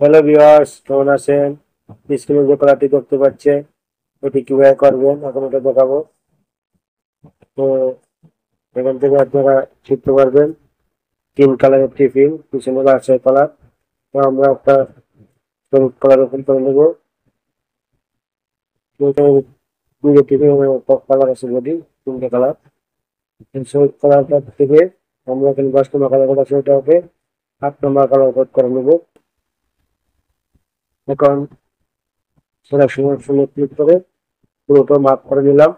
Hello viewers, কেমন আছেন? স্ক্রিনে যে কলারটি দেখতে পাচ্ছেন ওটি কিভাবে করবেন এখন ওটা দেখাবো। তো এখান থেকে আপনারা শিখতে পারবেন। 3 কালারের টিফিন, পিছনে আছে কালার। তো আমরা একটা সবুজ কালার ওপেন করে নেবো। দুটো টিফিন কালার আছে বডি, 3টে কালার। সবুজ কালারটা থেকে আমরা এখানে 10 নম্বর কালার আছে, ওটা ওকে 8 নম্বর কালার কোড করে নেবো। এখন সিলেকশন অপশনে ক্লিক করে পুরোটা মার্ক করে নিলাম।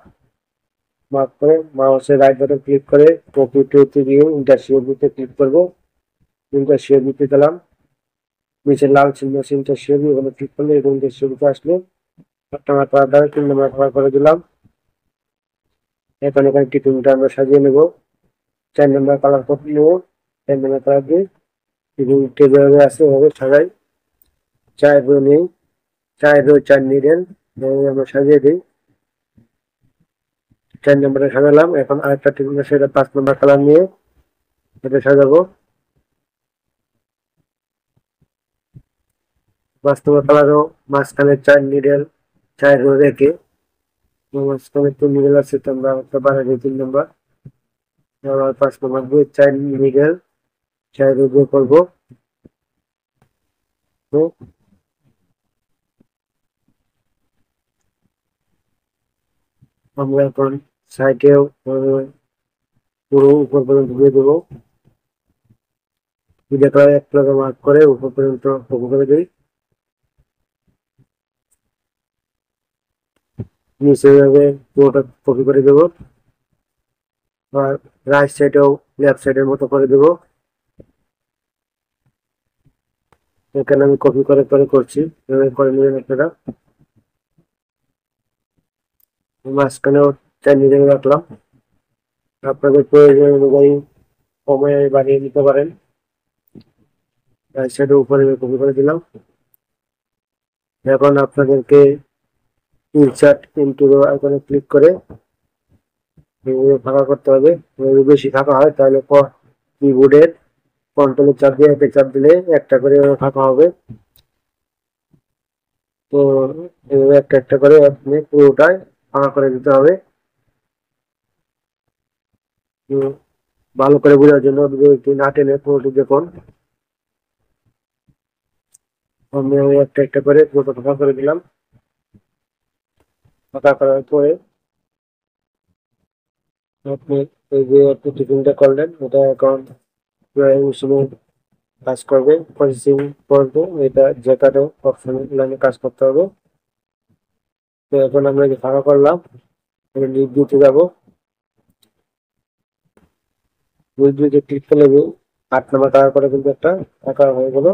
মার্ক করে মাউসের রাইট বাটন ক্লিক করে কপি টু ভিউ ইন্টারশিপ দিতে ক্লিক করব। ইন্টারশিপ দিতে গেলাম, নিচে লাল চিহ্ন আছে ইন্টারশিপ, ওখানে ক্লিক করলে এবং ইন্টারশিপে আসলে 8 নম্বর কালার 3 নম্বর কালার করে দিলাম। এখানে টিফিনটা আমরা সাজিয়ে নেব। 4 নম্বর কালার করে নেব। 4 নম্বর কালার দিয়ে টিফিন যেভাবে আছে ওভাবে সাজাই। চায়ের রো নেই, চায়ের রো 4 নিডেল আমরা সাজিয়ে দিই। 4 নম্বরে সাজালাম। এখন আরেকটা টিফিন আছে, এটা 5 নম্বর কালার নিয়ে এটা সাজাবো। 5 নম্বর কালারও মাঝখানে 4 নিডেল 4 রো রেখে মাঝখানে 2 নিডেল আছে, তো আমরা একটা বাড়াই দিই 3 নম্বর। আবার 5 নম্বর দিয়ে 4 নিডেল 4 রো দিয়ে করবো। তো আমরা এখন সাইডেও পুরো উপর পর্যন্ত দিয়ে দেবো। দুটো এক প্লাগে মার্ক করে উপর পর্যন্ত কপি করে দিই। নিচে যাবে পুরোটা কপি করে দেবো। আর রাইট সাইডেও লেফট সাইডের মতো করে দেবো। এখানে আমি কপি করে করে করছি, এভাবে করে নেবেন আপনারা। মাঝখানেও 4 নিডেল রাখলাম। আপনাদের প্রয়োজন অনুযায়ী কমিয়ে বাড়িয়ে নিতে পারেন। রাইট সাইডের উপরে কপি করে দিলাম। এখন আপনাদেরকে ইনসার্ট ইনটু রো আইকনে ক্লিক করে ফাঁকা করতে হবে। বেশি ফাঁকা হয় তাহলে কিবোর্ডের কন্ট্রোলের চাপ দিয়ে একটা চাপ দিলে একটা করে ফাঁকা হবে। তো এভাবে একটা একটা করে আপনি পুরোটাই ফাঁকা করে দিতে হবে। ভালো করে বোঝার জন্য ভিডিওটি না টেনে পুরোটি দেখুন। আমি একটা একটা করে পুরোটা ফাঁকা করে দিলাম। ফাঁকা করার পরে আপনি এই যে আপনি টিফিনটা করলেন এটা এখন মেশিনে কাজ করবে, প্রসেসিং করবে, এটা যে কারো অপশন লাইনে কাজ করতে হবে। তো এখন আমরা যে ফাঁকা করলাম লিড দিতে যাবো। লিড দিতে ক্লিক করলে 8 নম্বর কালার করে কিন্তু একটা ফাঁকা হয়ে গেল।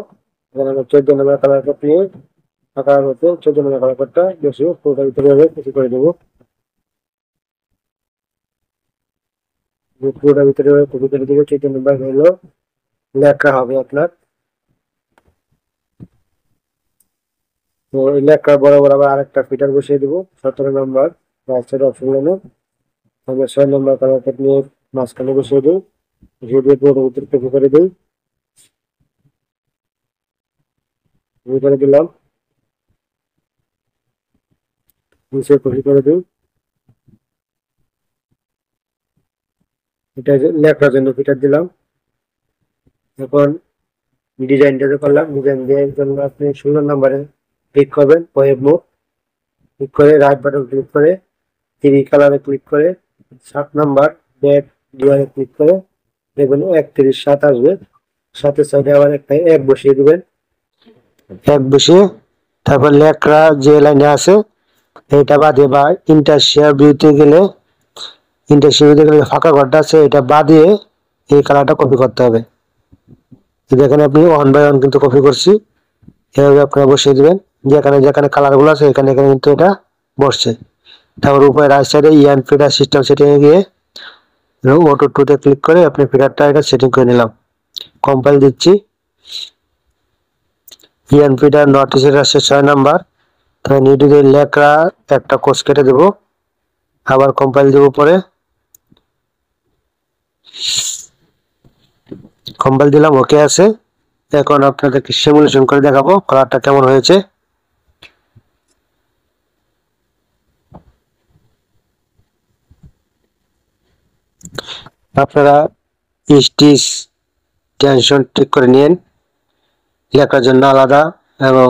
এখানে আমরা 14 নম্বর কালার করতে নিয়ে ফাঁকা হতে 14 নম্বর কালার করতে বেশি পুরোটা ভিতরে কিছু করে দেবো। পুরোটা ভিতরে কপি করে দেবো। 14 নম্বর হলো লেখা হবে আপনার। তো এই লেখা বরাবর আবার আরেকটা ফিটার বসিয়ে দেবো 17 নম্বর রাইট অপশন লাইনে। আমরা 6 নম্বর কালার নিয়ে মাঝখানে বসিয়ে দিই, বসিয়ে দিয়ে পুরোটা ভিতরে কপি করে দিই। কপি করে দিলাম, নিচে কপি করে দিই। এটা লেখার জন্য ফিটার দিলাম। এখন ডিজাইনটা করলাম, ডিজাইন দিয়ে জন্য আপনি 16 নম্বরে ক্লিক করবেন, ওয়েব মুভ ক্লিক করে রাইট বাটন ক্লিক করে 3 কালারে ক্লিক করে 7 নম্বর ব্যাক ডিওয়ারে ক্লিক করে দেখবেন 31/7 আসবে। সাথে সাথে আবার একটা এক বসিয়ে দিবেন। এক বসিয়ে তারপর লেখা যে লাইনে আছে এটা বাদে বা ইন্টারশেয়ার দিতে গেলে ফাঁকা ঘরটা আছে এটা বাদে এই কালারটা কপি করতে হবে। দেখেন আপনি 1 বাই 1 কিন্তু কপি করছি। এভাবে আপনারা বসিয়ে দিবেন, যেখানে যেখানে কালার গুলো আছে এখানে এখানে কিন্তু এটা বসছে। তারপর উপরে রাইট সাইডে ইয়ান ফিডার সিস্টেম সেটিং এ গিয়ে অটো 2 তে ক্লিক করে আপনি ফিডারটা এটা সেটিং করে নিলাম। কম্পাইল দিচ্ছি। ইয়ান ফিডার নট ইসের আসছে 6 নম্বর। তাহলে নিউডিদের লেখা একটা কোর্স কেটে দেবো, আবার কম্পাইল দেবো। পরে কম্পাইল দিলাম, ওকে আছে। এখন আপনাদেরকে সিমুলেশন করে দেখাবো কালারটা কেমন হয়েছে। আপনারা স্টিচ টেনশন ঠিক করে নিন, লেখার জন্য আলাদা এবং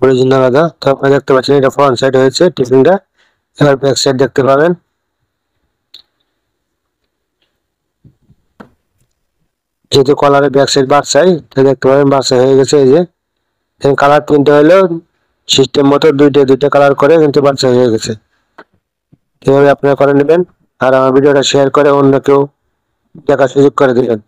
অরিজিনাল আলাদা। তো আপনারা দেখতে পাচ্ছেন এটা ফ্রন্ট সাইড হয়েছে টিফিনটা। এবার ব্যাক সাইড দেখতে পাবেন। যেহেতু কলারের ব্যাক সাইড বাচ্চাই, তো দেখতে পাবেন বাচ্চা হয়ে গেছে। এই যে কালার প্রিন্ট হলো সিস্টেম মতো দুইটা কালার করে কিন্তু বাচ্চা হয়ে গেছে। এভাবে আপনারা করে নেবেন আর আমার ভিডিওটা শেয়ার করে অন্য কেউ দেখার সুযোগ করে দিবেন।